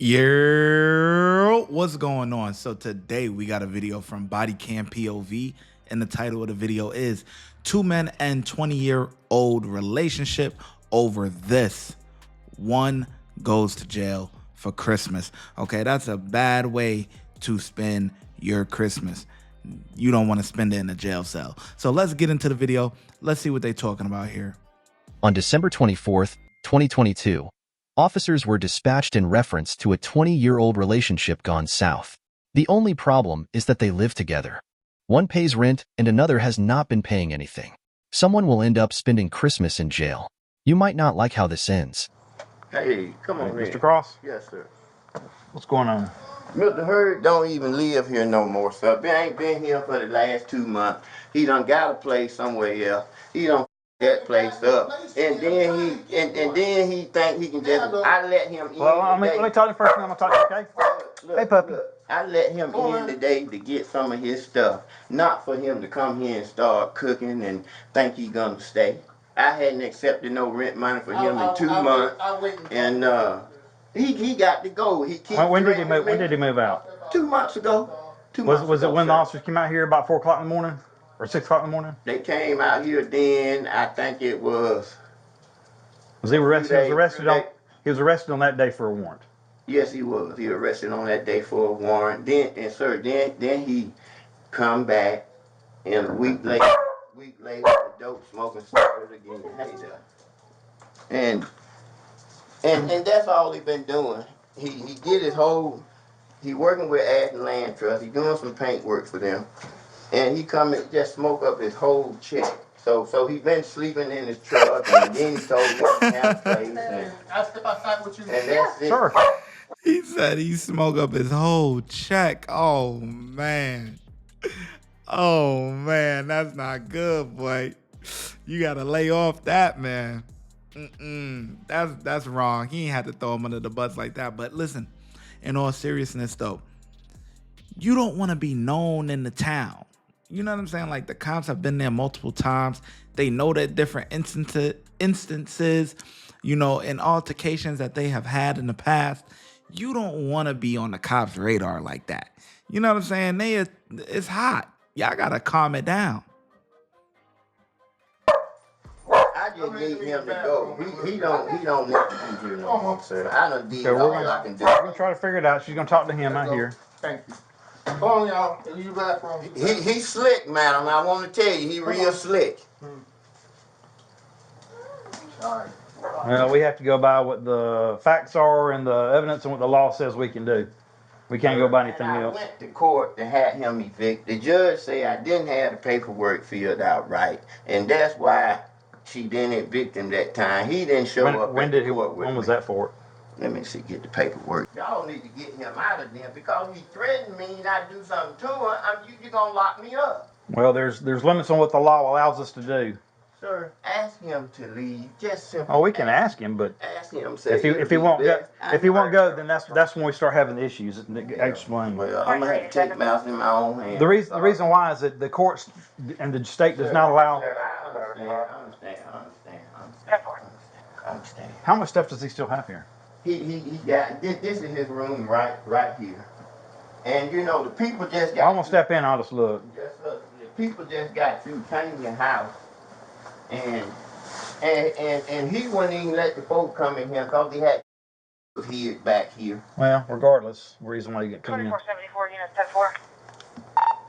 Yo, what's going on? So today we got a video from Body Cam POV, and the title of the video is 2 men and 20-year-old relationship over this. One goes to jail for Christmas. Okay, that's a bad way to spend your Christmas. You don't want to spend it in a jail cell. So let's get into the video. Let's see what they're talking about here. On December 24th, 2022, officers were dispatched in reference to a 20-year-old relationship gone south. The only problem is that they live together. One pays rent and another has not been paying anything. Someone will end up spending Christmas in jail. You might not like how this ends. Hey, come on, Mr. Cross? Yes, sir. What's going on? Mr. Hurd don't even live here no more, sir. He ain't been here for the last 2 months. He done got a place somewhere else. He done that place up, and then he think he can just. I let him in. Well, let me talk to you first, and I'm gonna talk to you, okay? Look, Hey, puppy. look, I let him in today to get some of his stuff, not for him to come here and start cooking and think he gonna stay. I hadn't accepted no rent money for him in 2 months, and he got to go. When did he move? When did he move out? 2 months ago. Was it when the officers came out here about 4 o'clock in the morning, or 6 o'clock in the morning? They came out here then. I think it was. Was he arrested? He was arrested on that day for a warrant. Yes, he was. He arrested on that day for a warrant. Then he come back, and a week later, the dope smoking started again. Hey there. And that's all he been doing. He did his whole. He working with Ashland Land Trust. He doing some paint work for them, and he come and just smoke up his whole check. So he been sleeping in his truck, and then he told me to have a place. And I'll step outside with you. that's it. Sure. He said he smoked up his whole check. Oh man. Oh man, that's not good, boy. You gotta lay off that, man. That's wrong. He ain't had to throw him under the bus like that. But listen, in all seriousness though, you don't want to be known in the town. You know what I'm saying? Like, the cops have been there multiple times. They know that different instances, you know, and altercations that they have had in the past. You don't want to be on the cops' radar like that. You know what I'm saying? It's hot. Y'all gotta calm it down. I just need him to go. He don't need to be here no more, sir. I done did all I can do. We're gonna try to figure it out. She's gonna talk to him out here. Thank you. Come on, y'all. Use the bathroom. He's slick, madam. I want to tell you, he real slick. Alright. Well, we have to go by what the facts are and the evidence and what the law says we can do. We can't go by anything And I else. went to court to have him evicted. The judge said I didn't have the paperwork filled out right, and that's why she didn't evict him that time. He didn't show up. When was that for? Let me see, get the paperwork. Y'all need to get him out of there because he threatened me and I do something to him. You're gonna lock me up. Well, there's limits on what the law allows us to do. Sir, ask him to leave. Just simply. Oh, we can ask him, but Ask him. if he won't go, then that's when we start having the issues. Explain. Well, I'm gonna have to take matters in my own hands. The reason why is that the courts and the state does not allow. I understand. How much stuff does he still have here? He got this is his room right here, and you know the people just got. I'm gonna step in. I'll just look. Just look, the people just got through painting the house, and he wouldn't even let the folk come in here because he had hid back here. Well, regardless, reason why you get coming in. 2474, unit 104.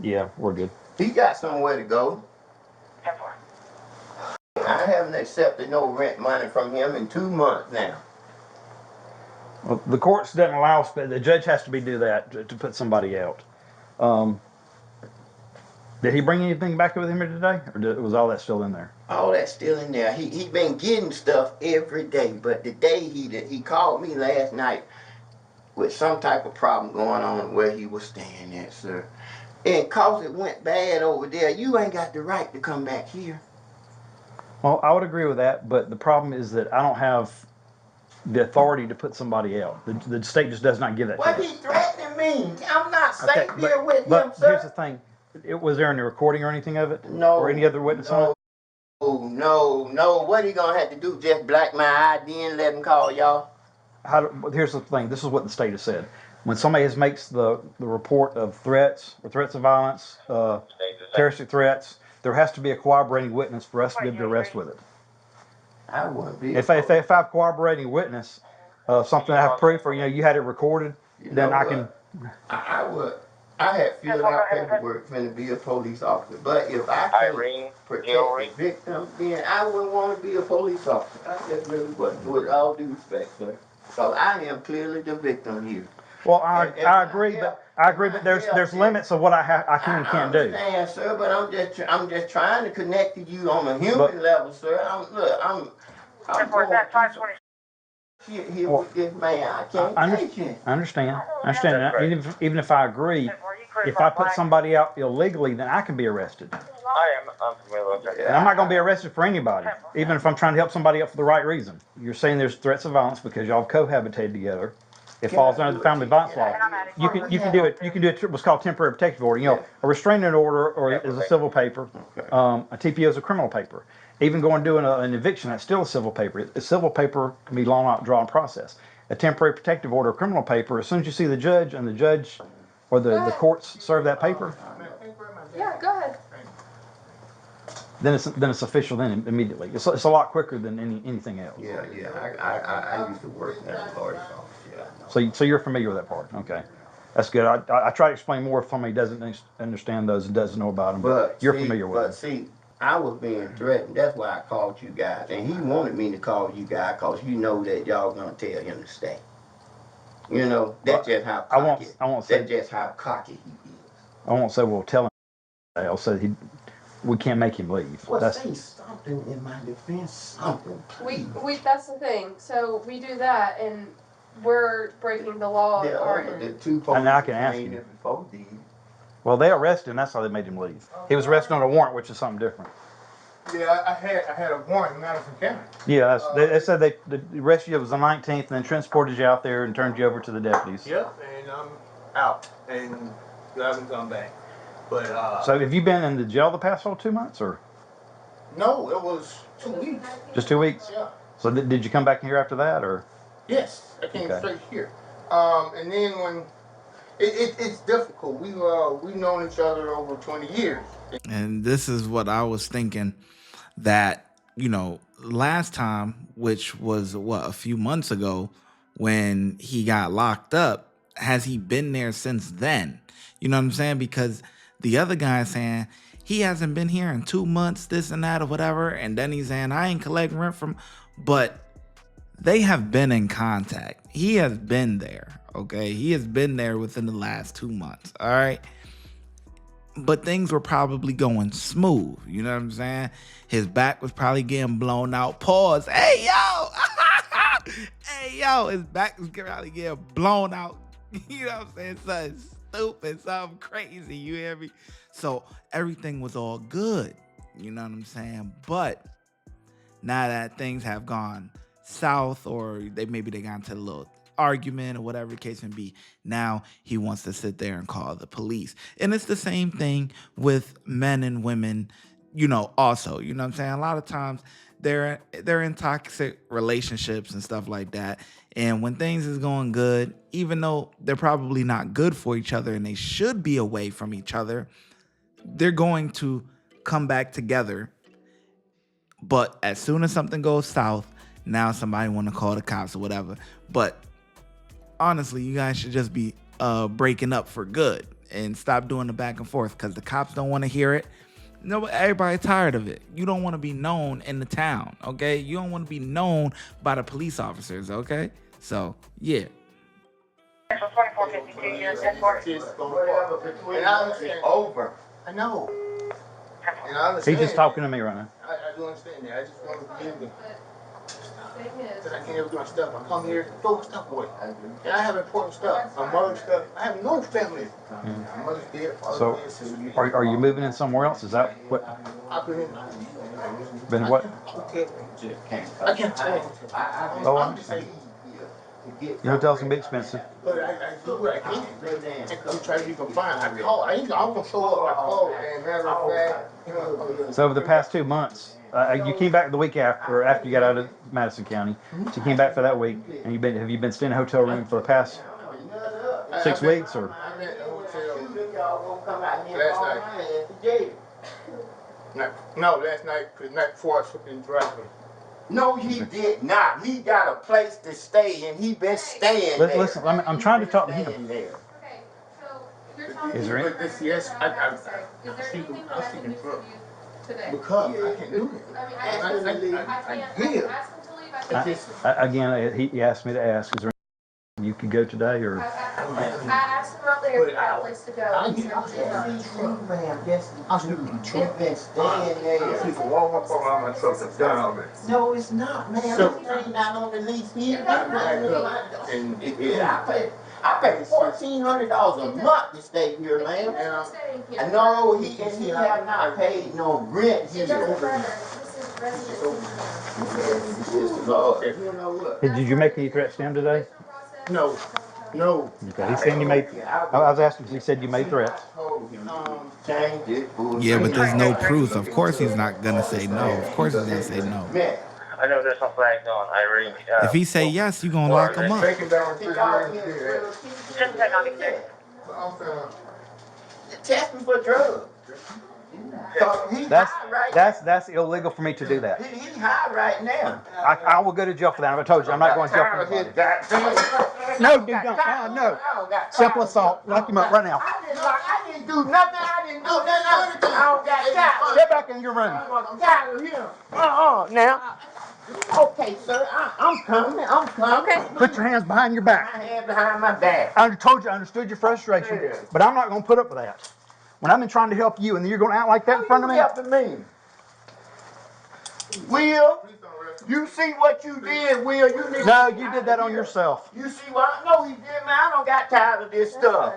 Yeah, we're good. He got somewhere to go. 104. I haven't accepted no rent money from him in 2 months now. Well, the courts doesn't allow us, but the judge has to do that to put somebody out. Did he bring anything back with him here today, or was all that still in there? All that's still in there. He been getting stuff every day, but the day he called me last night with some type of problem going on where he was staying at, sir. And cause it went bad over there, you ain't got the right to come back here. Well, I would agree with that, but the problem is that I don't have the authority to put somebody out. The state just does not give that to us. What he threatening me? I'm not safe Okay, here with him, but sir. here's the thing. Was there any recording or anything of it? No. Or any other witness on it? No. What he gonna have to do? Just black my ID and let him call y'all? here's the thing. This is what the state has said. When somebody makes the report of threats or threats of violence, terroristic threats, there has to be a corroborating witness for us to be able to arrest with it. I wouldn't be. If I have corroborating witness, something I have proof, or you had it recorded, then I can. I would. I had filled out paperwork for to be a police officer, but if I can't protect the victim, then I wouldn't want to be a police officer. I just really wouldn't, with all due respect, sir. So I am clearly the victim here. Well, I agree, but there's limits of what I can and can't do. I understand, sir, but I'm just trying to connect to you on a human level, sir. I'm going here with this man. I can't take it. I understand. Even if I agree, if I put somebody out illegally, then I can be arrested. I'm familiar with that. And I'm not going to be arrested for anybody, even if I'm trying to help somebody out for the right reason. You're saying there's threats of violence because y'all have cohabitated together. It falls under the family violence law. You can do it. You can do it. What's called temporary protective order. A restraining order is a civil paper. A TPO is a criminal paper. Even going and doing an eviction, that's still a civil paper. A civil paper can be long out drawn process. A temporary protective order, a criminal paper. As soon as you see the judge and the judge or the courts serve that paper, Yeah, go ahead. then it's official. Then immediately, it's a lot quicker than anything else. Yeah. I used to work in that lawyer's office. Yeah. So you're familiar with that part, okay? That's good. I try to explain more if somebody doesn't understand those and doesn't know about them, but you're familiar with them. But see, I was being threatened. That's why I called you guys, and he wanted me to call you guys because you know that y'all gonna tell him to stay. That's just how cocky. I won't say. That's just how cocky he is. I won't say we'll tell him. I'll say we can't make him leave. Well, say something in my defense. Something, please. We that's the thing. So we do that, and we're breaking the law. The two And I can ask you. Well, they arrested him. That's how they made him leave. He was arrested on a warrant, which is something different. Yeah, I had a warrant in Madison County. Yeah, they said they arrested you. It was the 19th, and then transported you out there and turned you over to the deputies. Yep, and I'm out, and you haven't come back. But So have you been in the jail the past 2 months, or no, it was 2 weeks. just 2 weeks? Yeah. So did you come back here after that, or? Yes, I came Okay. straight here. And then when it's difficult. We've known each other over 20 years. And this is what I was thinking, that, last time, which was a few months ago when he got locked up, has he been there since then? You know what I'm saying? Because the other guy is saying he hasn't been here in 2 months, this and that or whatever. And then he's saying, I ain't collecting rent from, but they have been in contact. He has been there. Okay. He has been there within the last 2 months. All right. But things were probably going smooth. You know what I'm saying? His back was probably getting blown out. Pause. Hey, yo. Hey, yo. His back was probably getting blown out. You know what I'm saying? Something stupid, something crazy. You hear me? So everything was all good. You know what I'm saying? But now that things have gone south, or maybe they got into a little argument or whatever the case may be, now he wants to sit there and call the police. And it's the same thing with men and women, also, you know what I'm saying? A lot of times they're in toxic relationships and stuff like that. And when things is going good, even though they're probably not good for each other and they should be away from each other, they're going to come back together. But as soon as something goes south, now somebody want to call the cops or whatever. But honestly, you guys should just be breaking up for good and stop doing the back and forth, because the cops don't want to hear it. No, everybody's tired of it. You don't want to be known in the town, okay? You don't want to be known by the police officers, okay? So, yeah. 2452, unit 10-4. And I understand. Over. I know. And I understand. He's just talking to me right now. I do understand that. I just want to be able to. Because I can't ever do my stuff. I come here, throw my stuff away. And I have important stuff. My mother's stuff. I have no family. My mother's dead, father's dead. So sister's dead. are you moving in somewhere else? Is that what? I've been in. Been what? Okay. I can't tell you. Oh, I'm just saying. Your hotel's gonna be expensive. But I do what I can to try to be confined. I call. I'm gonna show up. I call. And matter of fact, So over the past 2 months, you came back the week after you got out of Madison County. So you came back for that week, and have you been staying in a hotel room for the past 6 weeks or? I'm at the hotel last night. No, last night, because night before I took in driveway. No, he did not. He got a place to stay, and he been staying there. Listen, I'm trying to talk to him. Okay, so you're telling Is me. there any? But this, yes, Is there anything that I can do for you today? Because I can't do it. I can't ask him to leave. I can't. Again, he asked me to ask, is there anything you could go today or? I asked him out there if he had a place to go. I He said he did not. I'm sleeping in the truck. Been staying there. People walk up around my truck and down already. No, it's not, man. So- This ain't not on the lease here. And I pay $1,400 a month to stay here, man. Yeah. I know he have not paid no rent It doesn't here. matter. This is residence. Lord, you know what? Did you make any threats to him today? no, no. Okay, he said you made. I was asking because he said you made threats. Change it. Yeah, but there's no proof. Of course he's not gonna say no. Of course he's gonna say no. Man, I know there's some flags on Irene. If he say yes, you gonna lock him up. Breaking down see y'all here, refrigerator. Shouldn't take on anything. I'm saying, test me for drugs. So he That's high right now. that's illegal for me to do that. He high right now. I will go to jail for that. I told you I'm not going to jail for that. No, dude, don't. No. Simple assault. Lock him up right now. I didn't do nothing. I didn't do nothing. I don't got time. Step back in your room. Now. Okay, sir. I'm coming. I'm coming. Okay. Put your hands behind your back. My hand behind my back. I told you I understood your frustration, but I'm not going to put up with that. When I've been trying to help you and you're going to act like that in front of me? Helping me. Will, you see what you did, Will? You need No, you did that on yourself. You see what? No, he did, man. I don't got tired of this stuff.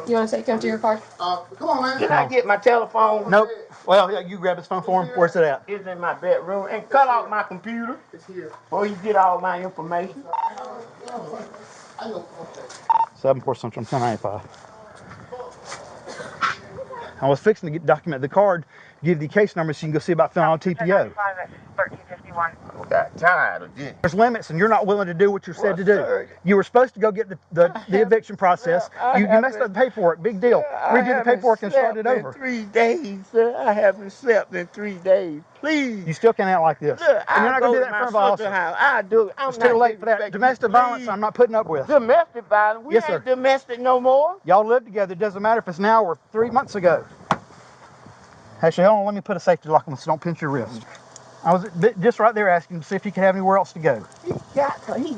You want to take him to your car? come on, man. Can I get my telephone? Nope. Well, yeah, you grab his phone for him. Where's it at? It's in my bedroom. And cut off my computer It's here. before you get all my information. I know. 7-4 Central 1095. I was fixing to document the card, give the case number so you can go see about filling out TPO. 1351. I got tired of this. There's limits, and you're not willing to do what you're said to do. sir. You were supposed to go get the eviction process. You messed up the paperwork. Big deal. Redo the paperwork and start it over. 3 days, sir. I haven't slept in 3 days. Please. You still can't act like this. Look, And you're not going to do that in front of an officer. I do. I'm It's too not late for that. disrespecting Domestic you. violence, Please. I'm not putting up with. Domestic violence? We Yes, ain't sir. domestic no more. Y'all live together. It doesn't matter if it's now or 3 months ago. Actually, hold on. Let me put a safety lock on so don't pinch your wrist. I was just right there asking to see if he could have anywhere else to go. He's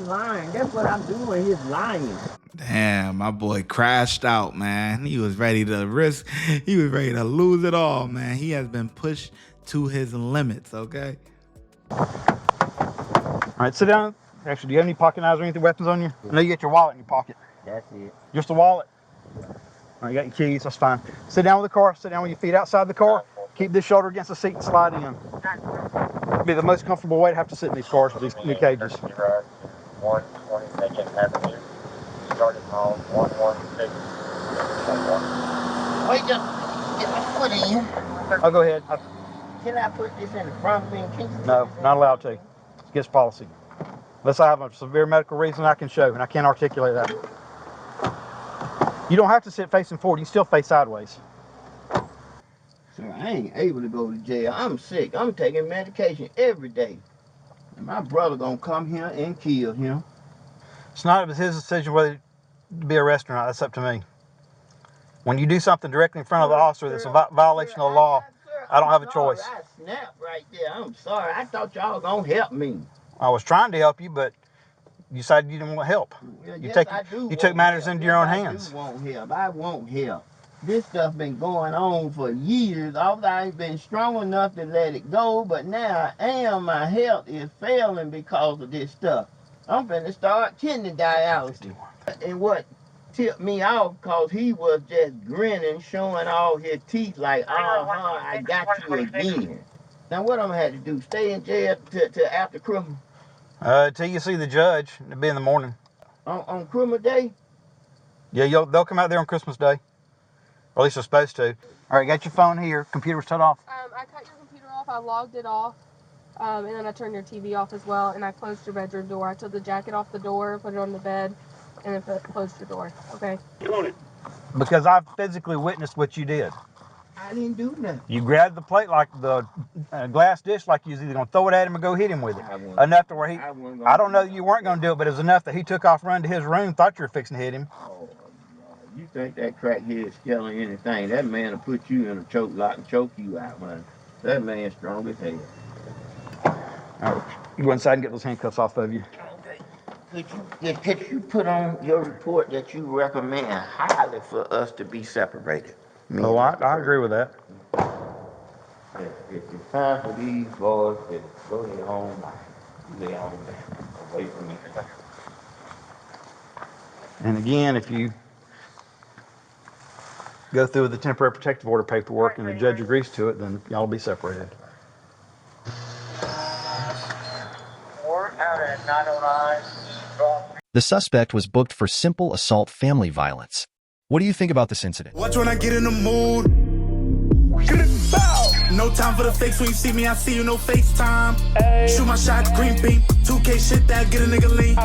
lying. That's what I'm doing. He's lying. Damn, my boy crashed out, man. He was ready to risk. He was ready to lose it all, man. He has been pushed to his limits, okay? All right, sit down. Actually, do you have any pocket knives or anything, weapons on you? I know you got your wallet in your pocket. That's it. Just a wallet? All right, you got your keys. That's fine. Sit down with the car. Sit down with your feet outside the car. Keep this shoulder against the seat and slide in. Be the most comfortable way to have to sit in these cars with these new cages. 120 Second Avenue. Starting on 116. Wait, just get my foot in. Oh, go ahead. Can I put this in the front of me? No, not allowed to. It's against policy. Unless I have a severe medical reason I can show, and I can't articulate that. You don't have to sit facing forward. You can still face sideways. Sir, I ain't able to go to jail. I'm sick. I'm taking medication every day. And my brother gonna come here and kill him. It's not his decision whether to be arrested or not. That's up to me. When you do something directly in front of the officer that's a violation of the law, I don't have a choice. I snapped right there. I'm sorry. I thought y'all gonna help me. I was trying to help you, but you decided you didn't want help. Well, You yes, took matters help. into Yes, your own I hands. do want help. I want help. This stuff been going on for years. I ain't been strong enough to let it go, but now I am. My health is failing because of this stuff. I'm finna start kidney dialysis. And what tipped me off, cause he was just grinning, showing all his teeth like, I got you again. Now what I'm gonna have to do? Stay in jail till after Christmas? Till you see the judge. It'll be in the morning. On Christmas Day? Yeah, they'll come out there on Christmas Day. Or at least it's supposed to. All right, got your phone here. Computer was shut off. I cut your computer off. I logged it off. And then I turned your TV off as well. And I closed your bedroom door. I took the jacket off the door, put it on the bed, and then closed your door. Okay? Because I've physically witnessed what you did. I didn't do nothing. You grabbed the plate like the glass dish, like you was either going to throw it at him or go hit him with it. Enough to where he, I don't know that you weren't going to do it, but it was enough that he took off running to his room, thought you were fixing to hit him. Oh, you think that crackhead scaling anything? That man will put you in a choke lock and choke you out, man. That man's strong as hell. All right, you go inside and get those handcuffs off of you. Could you put on your report that you recommend highly for us to be separated? Oh, I agree with that. It's time for these boys to go their own life. Lay on away from me. And again, if you go through with the temporary protective order paperwork and the judge agrees to it, then y'all will be separated. We're out at 909. The suspect was booked for simple assault family violence. What do you think about this incident? Watch when I get in the mood. No time for the fakes. When you see me, I see you, no FaceTime. Shoot my shot, green beam. 2K shit that get a nigga lean.